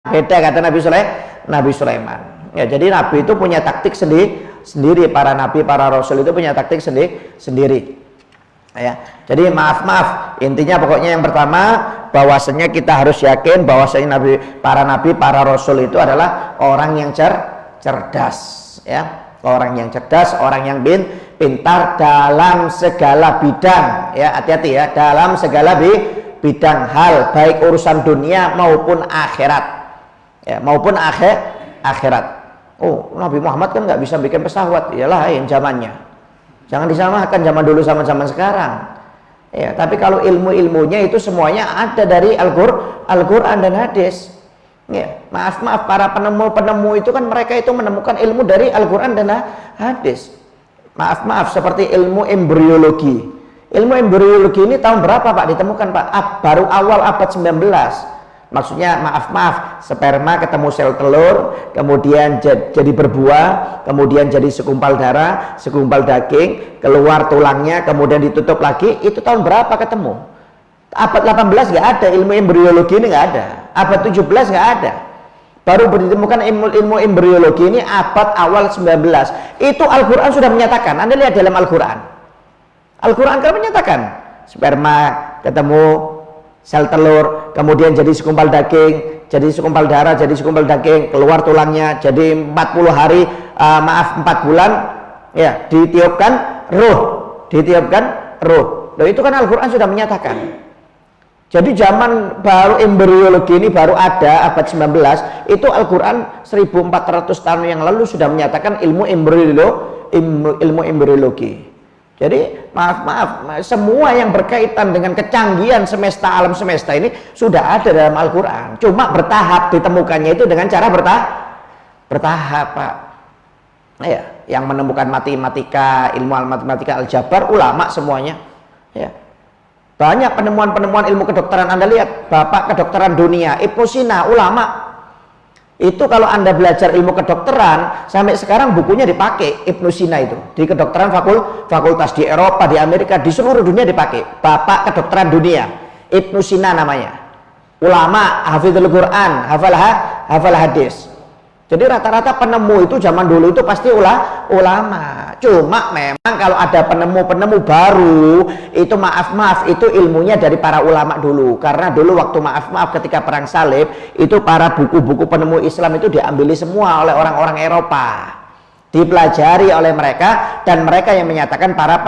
Beda kata Nabi Sulaiman. Ya, jadi Nabi itu punya taktik sendiri. Para Nabi, para Rasul itu punya taktik sendiri. Ya, jadi maaf. Intinya pokoknya yang pertama, bahwasanya kita harus yakin bahwasanya para Nabi, para Rasul itu adalah orang yang cerdas. Ya, orang yang cerdas, orang yang pintar dalam segala bidang. Ya, hati-hati ya, dalam segala bidang hal, baik urusan dunia maupun akhirat. Ya, maupun akhirat. Oh, Nabi Muhammad kan nggak bisa bikin pesawat, iyalah yang zamannya. Jangan disamakan zaman dulu sama zaman sekarang. Ya, tapi kalau ilmunya itu semuanya ada dari Al-Quran dan hadis. Ya, maaf para penemu itu kan mereka itu menemukan ilmu dari Al-Quran dan hadis. Maaf seperti ilmu embriologi. Ilmu embriologi ini tahun berapa Pak ditemukan Pak? Baru awal abad 19. Maksudnya maaf, sperma ketemu sel telur, kemudian jadi berbuah, kemudian jadi segumpal darah, segumpal daging, keluar tulangnya, kemudian ditutup lagi. Itu tahun berapa ketemu? Abad 18 nggak ada, ilmu embriologi ini nggak ada. Abad 17 nggak ada. Baru ditemukan ilmu embriologi ini abad awal 19. Itu Al-Quran sudah menyatakan. Anda lihat dalam Al-Quran. Al-Quran kan menyatakan sperma ketemu sel telur, kemudian jadi segumpal daging, jadi segumpal darah, jadi segumpal daging, keluar tulangnya, jadi 40 hari, 4 bulan, ya, ditiupkan ruh. Loh, itu kan Al-Quran sudah menyatakan. Jadi zaman baru embriologi ini baru ada abad 19, itu Al-Quran 1400 tahun yang lalu sudah menyatakan ilmu embriologi. Jadi maaf, semua yang berkaitan dengan kecanggihan alam semesta ini sudah ada dalam Al-Quran. Cuma bertahap ditemukannya itu dengan cara bertahap Pak. Ya, yang menemukan matematika, ilmu matematika, aljabar, ulama semuanya. Ya. Banyak penemuan-penemuan ilmu kedokteran. Anda lihat, Bapak kedokteran dunia, Ibnu Sina, ulama. Itu kalau Anda belajar ilmu kedokteran, sampai sekarang bukunya dipakai Ibnu Sina itu. Di kedokteran fakultas di Eropa, di Amerika, di seluruh dunia dipakai. Bapak kedokteran dunia, Ibnu Sina namanya. Ulama, hafizul Quran, hafal hadis. Jadi rata-rata penemu itu zaman dulu itu pasti ulama. Cuma memang kalau ada penemu-penemu baru, itu maaf itu ilmunya dari para ulama dulu. Karena dulu waktu maaf ketika perang salib, itu para buku-buku penemu Islam itu diambil semua oleh orang-orang Eropa. Dipelajari oleh mereka, dan mereka yang menyatakan para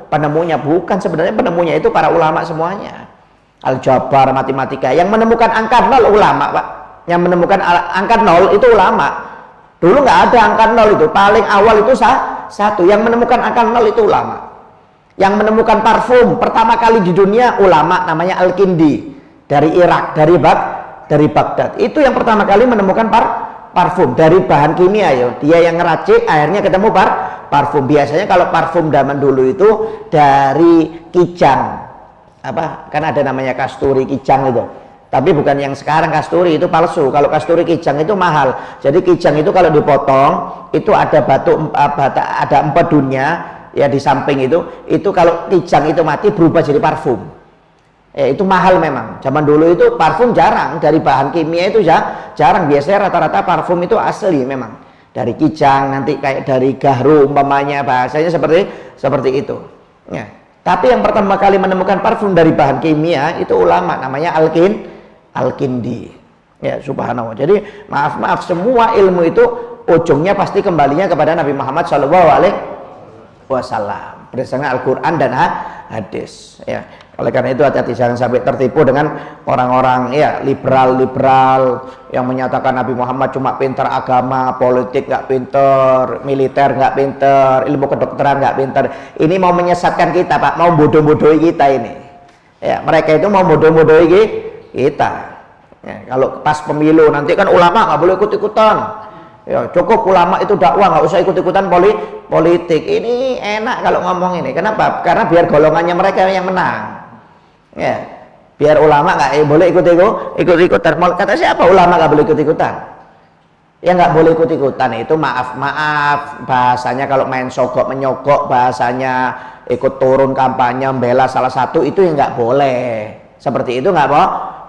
penemunya. Bukan, sebenarnya penemunya itu para ulama semuanya. Aljabar, matematika. Yang menemukan angka 0 ulama Pak. Yang menemukan angka 0 itu ulama. Dulu nggak ada angka 0 itu, paling awal itu satu. Yang menemukan angka 0 itu ulama. Yang menemukan parfum pertama kali di dunia ulama, namanya Al-Kindi dari Irak, dari Baghdad. Itu yang pertama kali menemukan parfum dari bahan kimia ya. Dia yang ngeracik, akhirnya ketemu parfum. Biasanya kalau parfum zaman dulu itu dari kijang. Kan ada namanya kasturi, kijang itu. Tapi bukan yang sekarang kasturi, itu palsu. Kalau kasturi kijang itu mahal. Jadi kijang itu kalau dipotong, itu ada ada empedunya ya di samping itu. Itu kalau kijang itu mati berubah jadi parfum. Itu mahal memang. Zaman dulu itu parfum jarang, dari bahan kimia itu jarang. Biasanya rata-rata parfum itu asli memang. Dari kijang, nanti kayak dari gahru umpamanya, bahasanya seperti itu. Ya. Tapi yang pertama kali menemukan parfum dari bahan kimia itu ulama, namanya Al-Kindi. Ya, subhanallah. Jadi maaf semua ilmu itu ujungnya pasti kembalinya kepada Nabi Muhammad SAW berdasarkan Al-Quran dan hadis. Ya. Oleh karena itu hati-hati, jangan sampai tertipu dengan orang-orang ya liberal yang menyatakan Nabi Muhammad cuma pintar agama, politik nggak pintar, militer nggak pintar, ilmu kedokteran nggak pintar. Ini mau menyesatkan kita Pak, mau bodoh-bodohi kita ini. Ya, mereka itu mau bodoh-bodohi kita. Ya, kalau pas pemilu nanti kan ulama nggak boleh ikut-ikutan. Ya, cukup ulama itu dakwah, nggak usah ikut-ikutan politik. Ini enak kalau ngomong ini. Kenapa? Karena biar golongannya mereka yang menang. Ya, biar ulama nggak boleh ikut-ikutan. Kata siapa ulama nggak boleh ikut-ikutan? Ya nggak boleh ikut-ikutan itu maaf bahasanya kalau main sogok menyogok, bahasanya ikut turun kampanye membela salah satu, itu yang nggak boleh. Seperti itu nggak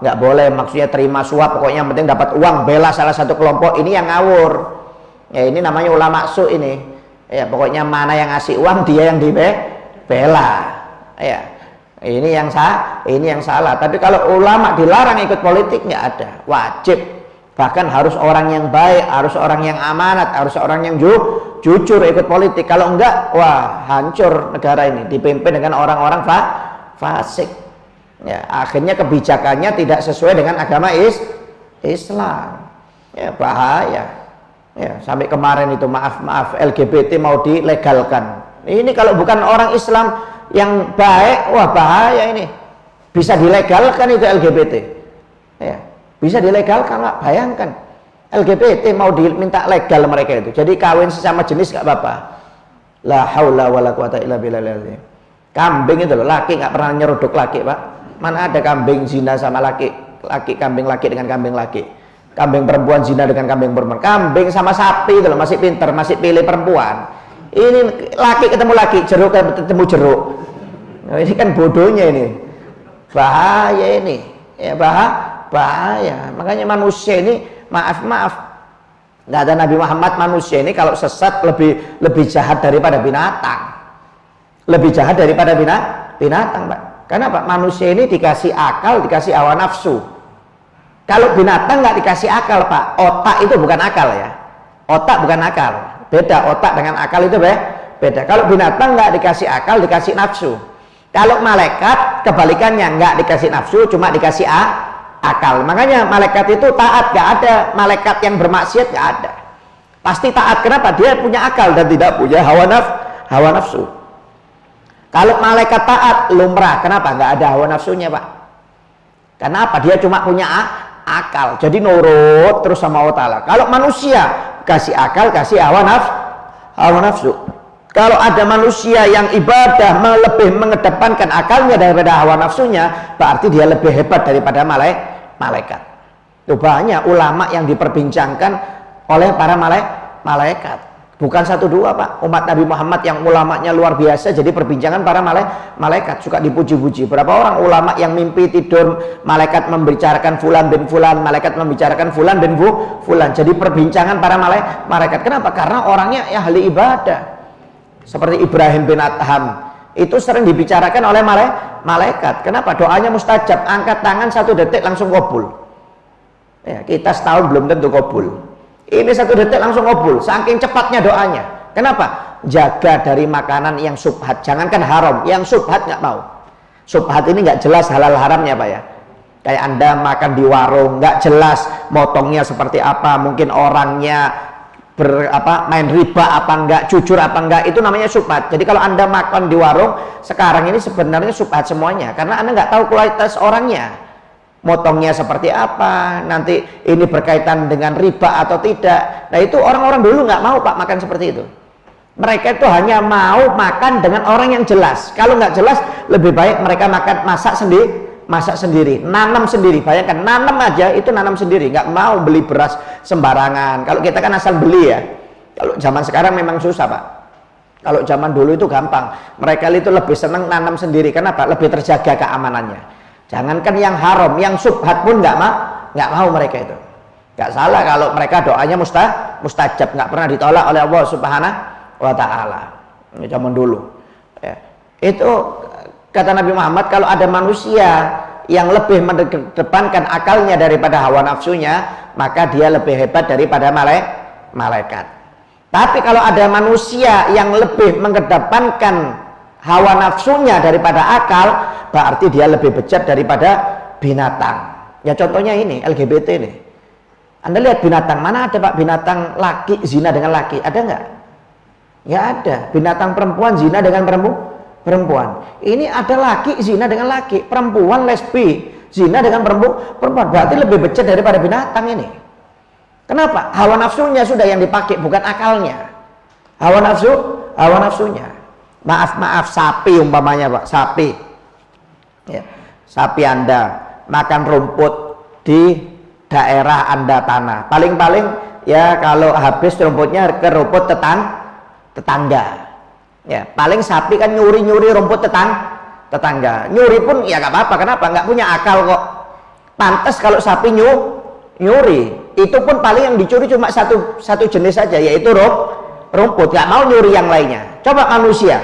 nggak boleh maksudnya terima suap, pokoknya yang penting dapat uang, bela salah satu kelompok, ini yang ngawur. Ya ini namanya ulama su ini. Ya pokoknya mana yang ngasih uang dia yang dibela. Ya ini yang salah. Tapi kalau ulama dilarang ikut politik nggak ada, wajib. Bahkan harus orang yang baik, harus orang yang amanat, harus orang yang jujur ikut politik. Kalau enggak, wah hancur negara ini, dipimpin dengan orang-orang fasik. Ya, akhirnya kebijakannya tidak sesuai dengan agama Islam. Ya bahaya. Ya, sampai kemarin itu maaf LGBT mau dilegalkan. Ini kalau bukan orang Islam yang baik, wah bahaya ini. Bisa dilegalkan itu LGBT. Ya, bisa dilegalkan Pak, bayangkan. LGBT mau diminta legal mereka itu. Jadi kawin sesama jenis nggak apa-apa. La haula wala quwata illa billah. Kambing itu loh, laki nggak pernah nyeruduk laki, Pak. Mana ada kambing zina sama laki, kambing laki dengan kambing laki. Kambing perempuan zina dengan kambing perempuan. Kambing sama sapi itu loh, masih pinter, masih pilih perempuan. Ini laki ketemu laki, jeruk ketemu jeruk. Nah, ini kan bodohnya ini. Bahaya ini. Ya bahaya. Makanya manusia ini maaf. Nggak ada Nabi Muhammad, manusia ini kalau sesat lebih jahat daripada binatang. Lebih jahat daripada binatang, Pak. Kenapa? Manusia ini dikasih akal, dikasih hawa nafsu. Kalau binatang nggak dikasih akal, Pak. Otak itu bukan akal ya. Otak bukan akal. Beda otak dengan akal itu beda. Kalau binatang nggak dikasih akal, dikasih nafsu. Kalau malaikat kebalikannya, nggak dikasih nafsu, cuma dikasih akal. Makanya malaikat itu taat, nggak ada malaikat yang bermaksiat, nggak ada. Pasti taat. Kenapa? Dia punya akal dan tidak punya hawa nafsu. Kalau malaikat taat lumrah, kenapa? Nggak ada hawa nafsunya, Pak. Kenapa? Dia cuma punya akal, jadi nurut terus sama Allah Ta'ala. Kalau manusia kasih akal, kasih hawa nafsu. Kalau ada manusia yang ibadah lebih mengedepankan akalnya daripada hawa nafsunya, berarti dia lebih hebat daripada malaikat. Itu banyak ulama yang diperbincangkan oleh para malaikat. Bukan satu dua, Pak. Umat Nabi Muhammad yang ulamanya luar biasa jadi perbincangan para malaikat, suka dipuji-puji. Berapa orang ulama yang mimpi tidur malaikat membicarakan fulan bin fulan, malaikat membicarakan fulan bin fulan, jadi perbincangan para malaikat. Kenapa? Karena orangnya ahli ibadah. Seperti Ibrahim bin Adham itu sering dibicarakan oleh malaikat. Kenapa? Doanya mustajab, angkat tangan 1 detik langsung kabul. Ya, kita setahun belum tentu kabul. Ini 1 detik langsung kabul, saking cepatnya doanya. Kenapa? Jaga dari makanan yang subhat. Jangankan haram, yang subhat nggak mau. Subhat ini nggak jelas halal haramnya, Pak ya. Kayak Anda makan di warung, nggak jelas motongnya seperti apa, mungkin orangnya main riba apa enggak, jujur apa enggak, itu namanya subhat. Jadi kalau Anda makan di warung sekarang ini sebenarnya subhat semuanya, karena Anda nggak tahu kualitas orangnya. Motongnya seperti apa, nanti ini berkaitan dengan riba atau tidak. Nah itu orang-orang dulu nggak mau, Pak, makan seperti itu. Mereka itu hanya mau makan dengan orang yang jelas. Kalau nggak jelas, lebih baik mereka masak sendiri, nanam sendiri. Bayangkan, nanam aja itu nanam sendiri, nggak mau beli beras sembarangan. Kalau kita kan asal beli ya. Kalau zaman sekarang memang susah, Pak. Kalau zaman dulu itu gampang. Mereka itu lebih senang nanam sendiri. Kenapa? Lebih terjaga keamanannya. Jangankan yang haram, yang subhat pun nggak mau mereka itu. Nggak salah kalau mereka doanya mustajab, nggak pernah ditolak oleh Allah Subhanahu wa Ta'ala. Ini zaman dulu. Ya. Itu kata Nabi Muhammad, kalau ada manusia yang lebih mengedepankan akalnya daripada hawa nafsunya, maka dia lebih hebat daripada malaikat. Tapi kalau ada manusia yang lebih mengedepankan hawa nafsunya daripada akal, berarti dia lebih bejat daripada binatang. Ya contohnya ini LGBT ini. Anda lihat binatang, mana ada, Pak, binatang laki zina dengan laki? Ada nggak? Ya ada. Binatang perempuan zina dengan perempuan. Ini ada laki zina dengan laki, perempuan lesbi zina dengan perempuan. Berarti lebih bejat daripada binatang ini. Kenapa? Hawa nafsunya sudah yang dipakai, bukan akalnya. Hawa nafsunya. Maaf, sapi umpamanya, Pak, sapi. Ya, sapi Anda makan rumput di daerah Anda tanah. Paling-paling ya kalau habis rumputnya ke rumput tetangga. Ya, paling sapi kan nyuri rumput tetangga. Nyuri pun ya nggak apa-apa, kenapa? Nggak punya akal kok. Pantas kalau sapi nyuri, itu pun paling yang dicuri cuma satu jenis saja, yaitu rumput, nggak mau nyuri yang lainnya. Coba manusia,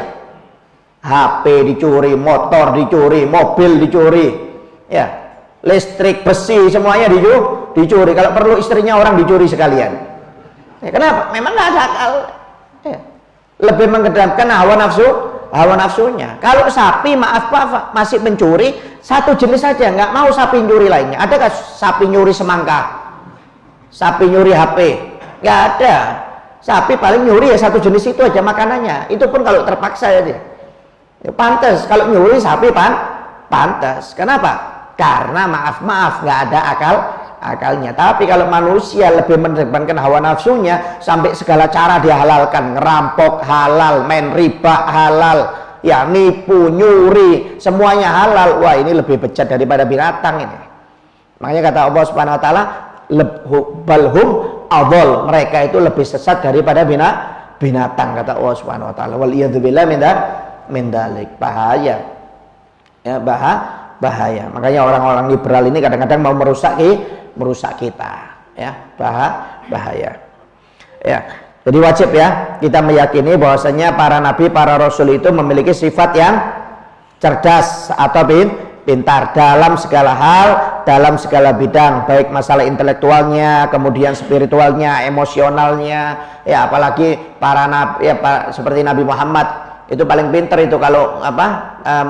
HP dicuri, motor dicuri, mobil dicuri, ya, listrik, besi, semuanya dicuri. Kalau perlu istrinya orang dicuri sekalian. Ya, kenapa? Memang nggak ada akal. Ya. Lebih mengedepankan hawa nafsunya. Kalau sapi, maaf Pak, masih mencuri satu jenis saja, nggak mau sapi nyuri lainnya. Adakah sapi nyuri semangka, sapi nyuri HP? Nggak ada. Sapi paling nyuri ya satu jenis itu aja makanannya. Itu pun kalau terpaksa ya dia. Ya, pantas kalau nyuri sapi pantas. Kenapa? Karena maaf nggak ada akalnya. Tapi kalau manusia lebih mendepankan hawa nafsunya sampai segala cara dia halalkan, ngerampok halal, main riba halal, ya nipu, nyuri, semuanya halal. Wah, ini lebih bejat daripada binatang ini. Makanya kata Allah Subhanahu wa taala, balhum adol, mereka itu lebih sesat daripada binatang, kata Allah Subhanahu wa taala. Wal iyadzubillah min dalik. Bahaya. Ya, bahaya. Makanya orang-orang liberal ini kadang-kadang mau merusak kita, ya, bahaya. Ya, jadi wajib ya kita meyakini bahwasanya para nabi, para rasul itu memiliki sifat yang cerdas atau pintar dalam segala hal, dalam segala bidang, baik masalah intelektualnya, kemudian spiritualnya, emosionalnya, ya, apalagi para nabi, ya, seperti Nabi Muhammad itu paling pintar itu kalau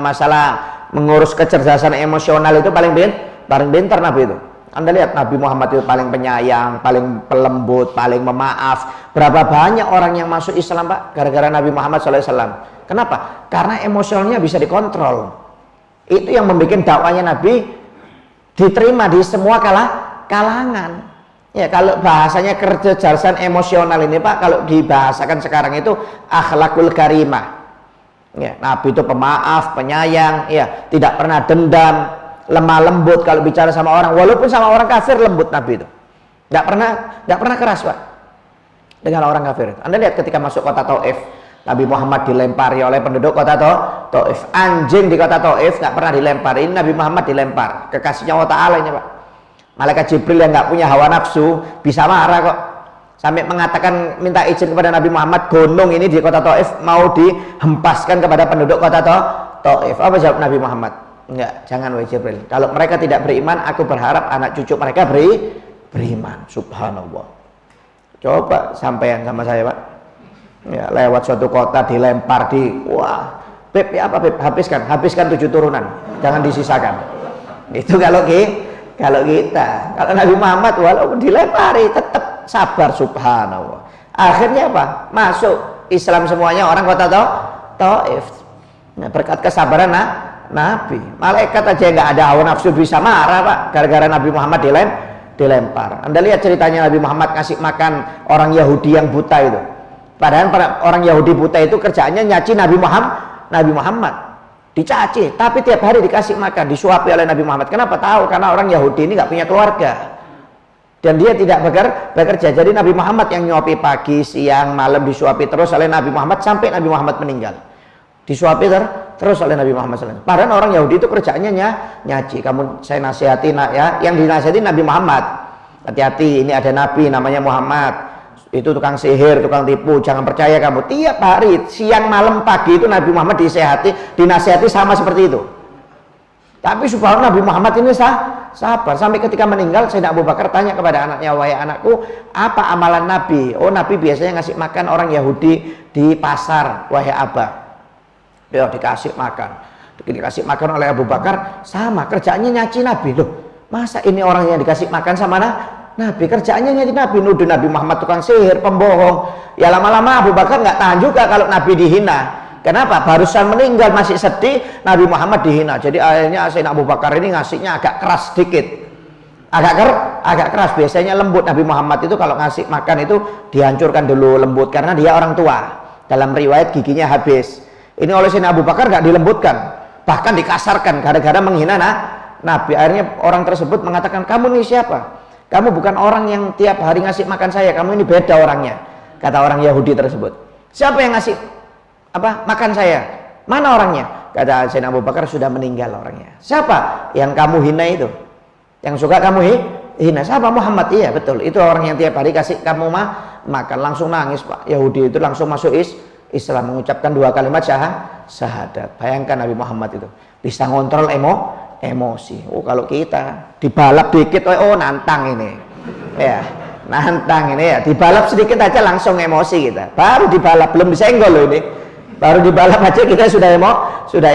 masalah mengurus kecerdasan emosional itu paling pintar Nabi itu. Anda lihat Nabi Muhammad itu paling penyayang, paling pelembut, paling memaaf. Berapa banyak orang yang masuk Islam Pak gara-gara Nabi Muhammad SAW. Kenapa? Karena emosionalnya bisa dikontrol. Itu yang membuat dakwanya Nabi diterima di semua kalangan. Ya, kalau bahasanya kecerdasan emosional ini Pak, kalau dibahasakan sekarang itu akhlakul karimah. Ya, Nabi itu pemaaf, penyayang, ya, tidak pernah dendam, lemah lembut kalau bicara sama orang, walaupun sama orang kafir lembut Nabi itu. Nggak pernah keras Pak dengan orang kafir. Anda lihat ketika masuk kota Taif, Nabi Muhammad dilempari oleh penduduk kota Taif. Anjing di kota Taif nggak pernah dilempar. Ini Nabi Muhammad dilempar. Kekasihnya Allah Ta'ala ini Pak. Malaikat Jibril yang nggak punya hawa nafsu bisa marah kok. Sampai mengatakan minta izin kepada Nabi Muhammad, gunung ini di kota Taif mau dihempaskan kepada penduduk kota Taif. Apa jawab Nabi Muhammad? Enggak, jangan wahai Jibril. Kalau mereka tidak beriman, aku berharap anak cucu mereka beriman. Subhanallah. Coba sampaian sama saya Pak. Ya, lewat suatu kota dilempar wah, Beb, ya apa Beb? Habiskan 7 turunan. Jangan disisakan. Itu kalau kita. Kalau Nabi Muhammad walaupun dilempari tetap sabar, subhanallah. Akhirnya apa? Masuk Islam semuanya orang kota Taif. Nah, berkat kesabaran Nabi. Malaikat aja nggak ada hawa nafsu bisa marah Pak gara-gara Nabi Muhammad dilempar. Anda lihat ceritanya Nabi Muhammad ngasih makan orang Yahudi yang buta itu. Padahal orang Yahudi buta itu kerjaannya nyaci Nabi Muhammad. Dicaci, tapi tiap hari dikasih makan, disuapi oleh Nabi Muhammad. Kenapa? Tahu karena orang Yahudi ini nggak punya keluarga. Dan dia tidak bekerja. Jadi Nabi Muhammad yang nyuapi pagi, siang, malam, disuapi terus oleh Nabi Muhammad sampai Nabi Muhammad meninggal. Disuapi terus oleh Nabi Muhammad SAW. Padahal orang Yahudi itu kerjaannya nyaci. Saya nasihati ya, yang dinasihati Nabi Muhammad. Hati-hati, ini ada Nabi namanya Muhammad. Itu tukang sihir, tukang tipu, jangan percaya kamu. Tiap hari, siang, malam, pagi itu Nabi Muhammad dinasihati sama seperti itu. Tapi subhanallah Nabi Muhammad ini sabar sampai ketika meninggal. Sayyidina Abu Bakar tanya kepada anaknya, wahai anakku, apa amalan Nabi? Oh, Nabi biasanya ngasih makan orang Yahudi di pasar, wahai Abah. Ya, dikasih makan oleh Abu Bakar, sama kerjaannya nyaci Nabi. Loh, masa ini orang yang dikasih makan sama Nabi, kerjaannya nyaci Nabi, nuduh Nabi Muhammad tukang sihir, pembohong. Ya lama-lama Abu Bakar nggak tahan juga kalau Nabi dihina. Kenapa? Barusan meninggal masih sedih, Nabi Muhammad dihina. Jadi akhirnya Sayyidina Abu Bakar ini ngasihnya agak keras sedikit. Agak keras. Biasanya lembut. Nabi Muhammad itu kalau ngasih makan itu dihancurkan dulu lembut karena dia orang tua. Dalam riwayat giginya habis. Ini oleh Sayyidina Abu Bakar nggak dilembutkan, bahkan dikasarkan gara-gara menghina Nabi. Akhirnya orang tersebut mengatakan, kamu ini siapa? Kamu bukan orang yang tiap hari ngasih makan saya, kamu ini beda orangnya. Kata orang Yahudi tersebut. Siapa yang ngasih makan saya? Mana orangnya? Kata Sayyidina Abu Bakar, sudah meninggal orangnya. Siapa yang kamu hina itu? Yang suka kamu hina. Siapa? Muhammad. Iya betul, itu orang yang tiap hari kasih kamu makan. Langsung nangis Pak. Yahudi itu langsung masuk Islam, mengucapkan 2 kalimat syahadat. Bayangkan Nabi Muhammad itu bisa ngontrol emosi. Oh kalau kita dibalap dikit, oh nantang ini ya, nantang ini ya, dibalap sedikit aja langsung emosi kita. Baru dibalap, belum disenggol loh ini, baru dibalap aja kita sudah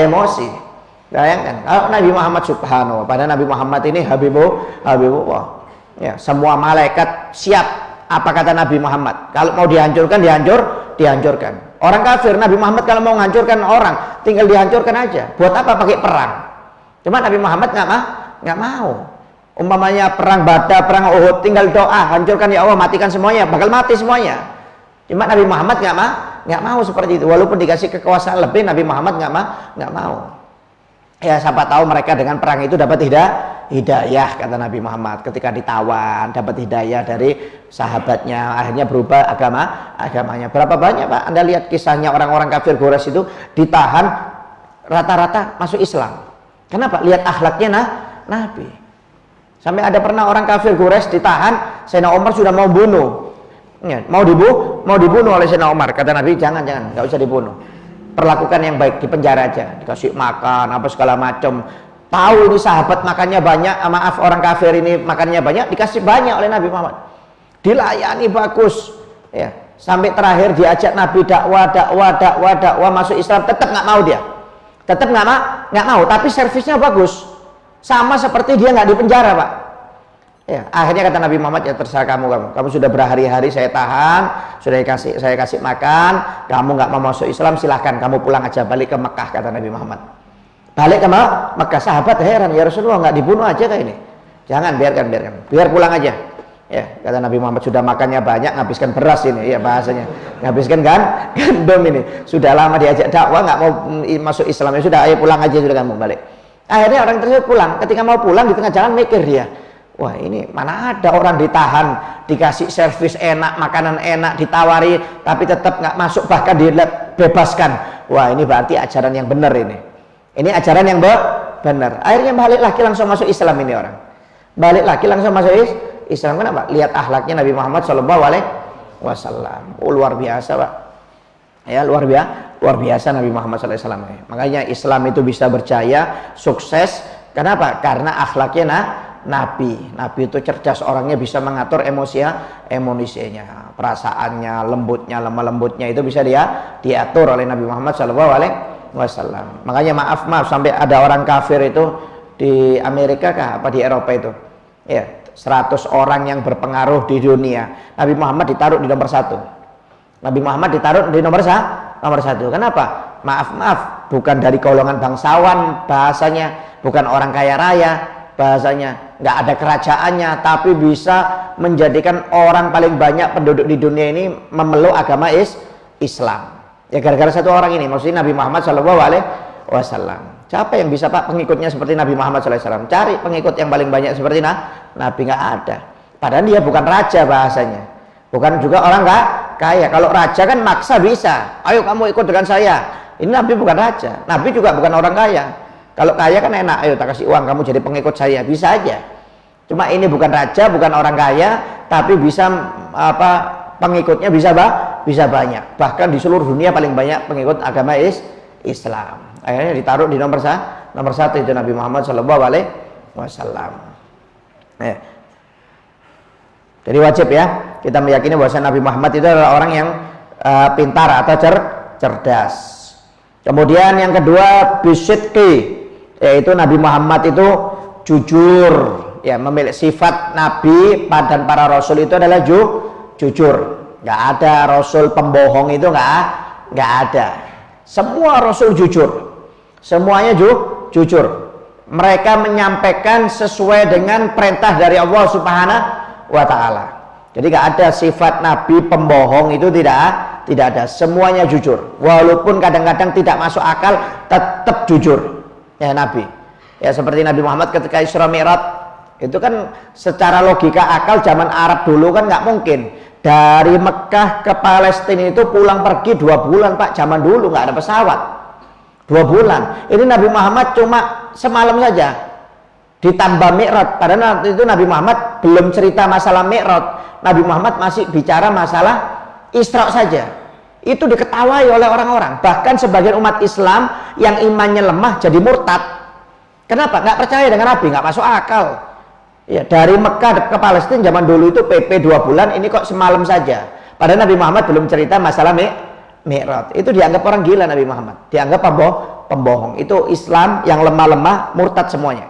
emosi. Bayangkan kalau Nabi Muhammad, subhanallah, pada Nabi Muhammad ini Habibullah ya, semua malaikat siap. Apa kata Nabi Muhammad? Kalau mau dihancurkan, dihancurkan. Orang kafir, Nabi Muhammad kalau mau menghancurkan orang, tinggal dihancurkan aja. Buat apa pakai perang? Cuma Nabi Muhammad nggak mau. Umpamanya perang Badar, perang Uhud, tinggal doa, hancurkan ya Allah, matikan semuanya, bakal mati semuanya. Cuma Nabi Muhammad nggak mau seperti itu. Walaupun dikasih kekuasaan lebih, Nabi Muhammad nggak mau. Ya siapa tahu mereka dengan perang itu dapat hidayah, kata Nabi Muhammad. Ketika ditawan, dapat hidayah dari sahabatnya, akhirnya berubah agamanya. Berapa banyak Pak? Anda lihat kisahnya orang-orang kafir Quraisy itu ditahan, rata-rata masuk Islam. Kenapa? Lihat akhlaknya Nabi. Sampai ada pernah orang kafir Quraisy ditahan, Sayyidina Umar sudah mau bunuh. Ya, mau dibunuh oleh Sayyidina Umar. Kata Nabi, jangan, nggak usah dibunuh. Perlakukan yang baik, di penjara aja, dikasih makan apa segala macam. Tahu ini sahabat makannya banyak, maaf orang kafir ini makannya banyak, dikasih banyak oleh Nabi Muhammad. Dilayani bagus. Ya, sampai terakhir diajak Nabi dakwah masuk Islam, tetap nggak mau dia. Tetap nggak mau, tapi servisnya bagus. Sama seperti dia nggak di penjara, Pak. Ya, akhirnya kata Nabi Muhammad, ya terserah kamu sudah berhari-hari saya tahan, sudah saya kasih makan, kamu nggak mau masuk Islam, silahkan kamu pulang aja, balik ke Mekah, kata Nabi Muhammad. Balik ke Mekah. Sahabat heran, ya Rasulullah nggak dibunuh aja kayak ini? Jangan, biar pulang aja. Ya, kata Nabi Muhammad, sudah makannya banyak, nghabiskan beras ini, ya bahasanya, nghabiskan gandum ini, sudah lama diajak dakwah nggak mau masuk Islam, ya sudah, ayo pulang aja, sudah kamu balik. Akhirnya orang tersebut pulang. Ketika mau pulang, di tengah jalan mikir dia, wah ini mana ada orang ditahan, dikasih servis enak, makanan enak, ditawari, tapi tetap nggak masuk, bahkan dibebaskan. Wah ini berarti ajaran yang benar ini. Ini ajaran yang benar. Akhirnya balik lagi langsung masuk Islam ini orang. Balik lagi langsung masuk Islam. Kenapa? Lihat akhlaknya Nabi Muhammad SAW. Oh luar biasa Pak. Ya luar biasa Nabi Muhammad SAW. Makanya Islam itu bisa berjaya, sukses. Kenapa? Karena akhlaknya Nabi itu cerdas, orangnya bisa mengatur emosinya, perasaannya, lembutnya, lemah lembutnya itu bisa diatur oleh Nabi Muhammad SAW. Makanya maaf sampai ada orang kafir itu di Amerika apa di Eropa itu, ya 100 orang yang berpengaruh di dunia, Nabi Muhammad ditaruh di nomor 1. Nabi Muhammad ditaruh di nomor 1. Kenapa? Maaf, bukan dari golongan bangsawan bahasanya, bukan orang kaya raya bahasanya, nggak ada kerajaannya, tapi bisa menjadikan orang paling banyak penduduk di dunia ini memeluk agama Islam. Ya gara-gara satu orang ini, maksudnya Nabi Muhammad SAW. Siapa yang bisa Pak pengikutnya seperti Nabi Muhammad SAW? Cari pengikut yang paling banyak seperti Nabi, nggak ada. Padahal dia bukan raja bahasanya, bukan juga orang kaya. Kalau raja kan maksa bisa, ayo kamu ikut dengan saya. Ini Nabi bukan raja, Nabi juga bukan orang kaya. Kalau kaya kan enak, ayo tak kasih uang kamu jadi pengikut saya, bisa aja. Cuma ini bukan raja, bukan orang kaya, tapi bisa pengikutnya bisa banyak. Bahkan di seluruh dunia paling banyak pengikut agama Islam. Akhirnya ditaruh di nomor 1 itu Nabi Muhammad SAW. Jadi wajib ya kita meyakini bahwa Nabi Muhammad itu adalah orang yang pintar atau cerdas. Kemudian yang kedua bisidqi, yaitu Nabi Muhammad itu jujur, ya memiliki sifat Nabi dan para Rasul itu adalah jujur. Nggak ada Rasul pembohong, itu nggak ada. Semua Rasul jujur, semuanya jujur. Mereka menyampaikan sesuai dengan perintah dari Allah Subhanahu wa Ta'ala. Jadi nggak ada sifat Nabi pembohong, itu tidak ada. Semuanya jujur, walaupun kadang-kadang tidak masuk akal, tetap jujur. Ya Nabi, ya seperti Nabi Muhammad ketika Isra Mi'raj itu kan secara logika akal zaman Arab dulu kan nggak mungkin dari Mekah ke Palestina itu pulang pergi 2 bulan Pak. Zaman dulu nggak ada pesawat, 2 bulan. Ini Nabi Muhammad cuma semalam saja ditambah Mi'raj. Padahal waktu itu Nabi Muhammad belum cerita masalah Mi'raj. Nabi Muhammad masih bicara masalah Isra saja. Itu diketawai oleh orang-orang. Bahkan sebagian umat Islam yang imannya lemah jadi murtad. Kenapa? Nggak percaya dengan Nabi, nggak masuk akal. Ya, dari Mekah ke Palestina zaman dulu itu PP 2 bulan, ini kok semalam saja. Padahal Nabi Muhammad belum cerita masalah Mi'raj. Itu dianggap orang gila Nabi Muhammad. Dianggap pembohong. Itu Islam yang lemah-lemah, murtad semuanya.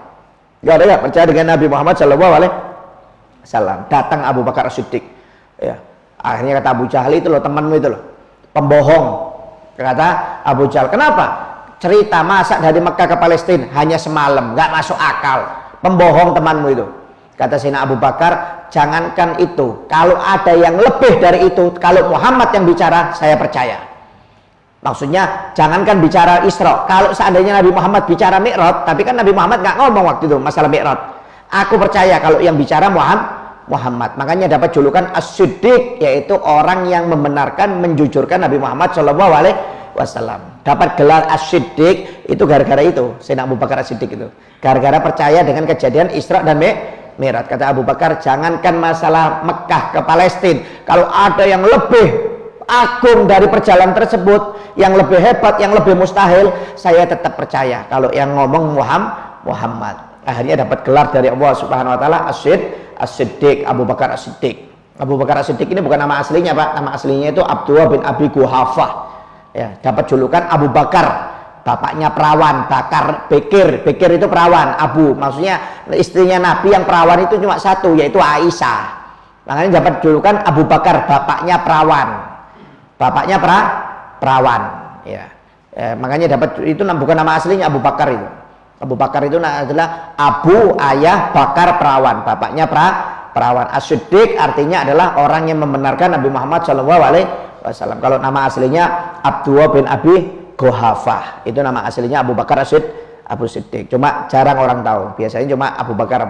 Gak ada yang percaya dengan Nabi Muhammad SAW. Datang Abu Bakar As-Siddiq. Ya. Akhirnya kata Abu Jahal itu loh, temanmu itu loh, pembohong. Kata Abu Jahal, kenapa? Cerita masak dari Mekah ke Palestina hanya semalam, nggak masuk akal. Pembohong temanmu itu. Kata Sayyidina Abu Bakar, jangankan itu, kalau ada yang lebih dari itu, kalau Muhammad yang bicara, saya percaya. Maksudnya, jangankan bicara Isra, kalau seandainya Nabi Muhammad bicara Mi'raj, tapi kan Nabi Muhammad nggak ngomong waktu itu masalah Mi'raj. Aku percaya kalau yang bicara Muhammad. Makanya dapat julukan As-Siddiq, yaitu orang yang membenarkan, menjujurkan Nabi Muhammad SAW. Dapat gelar As-Siddiq itu gara-gara itu, Sayyidina Abu Bakar As-Siddiq itu. Gara-gara percaya dengan kejadian Isra dan Mi'raj. Kata Abu Bakar, jangankan masalah Mekah ke Palestina, kalau ada yang lebih agung dari perjalanan tersebut, yang lebih hebat, yang lebih mustahil, saya tetap percaya kalau yang ngomong Muhammad. Akhirnya dapat gelar dari Allah Subhanahu wa taala As-Siddiq, Abu Bakar As-Siddiq. Abu Bakar As-Siddiq ini bukan nama aslinya, Pak. Nama aslinya itu Abdullah bin Abi Quhafah. Ya, dapat julukan Abu Bakar. Bapaknya perawan, Bakar Bekir itu perawan, Abu. Maksudnya istrinya Nabi yang perawan itu cuma satu, yaitu Aisyah. Makanya dapat julukan Abu Bakar, bapaknya perawan. Bapaknya perawan, ya. Makanya dapat itu bukan nama aslinya Abu Bakar itu. Abu Bakar itu adalah Abu, ayah, Bakar, perawan. Bapaknya perawan. As-Siddiq artinya adalah orang yang membenarkan Nabi Muhammad SAW. Kalau nama aslinya Abdullah bin Abi Quhafah, itu nama aslinya Abu Bakar Abu Siddiq. Cuma jarang orang tahu. Biasanya cuma Abu Bakar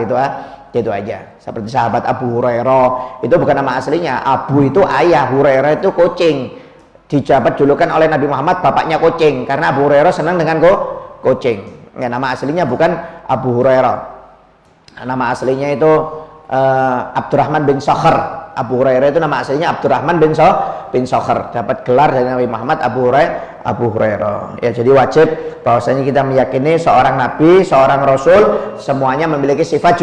itu aja. Seperti sahabat Abu Hurairah, itu bukan nama aslinya. Abu itu ayah, Hurairah itu kucing. Dijabat julukan oleh Nabi Muhammad bapaknya kucing, karena Abu Hurairah senang dengan kucing. Ya, nama aslinya bukan Abu Hurairah. Nama aslinya itu Abdurrahman bin Sakhr. Abu Hurairah itu nama aslinya Abdurrahman bin Sakhr. Dapat gelar dari Nabi Muhammad Abu Hurairah. Ya, jadi wajib bahwasanya kita meyakini seorang nabi, seorang rasul semuanya memiliki sifat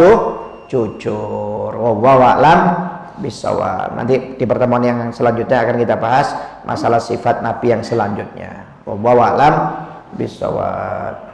jujur. Wallahu a'lam bishawab. Nanti di pertemuan yang selanjutnya akan kita bahas masalah sifat nabi yang selanjutnya. Wallahu a'lam bishawab.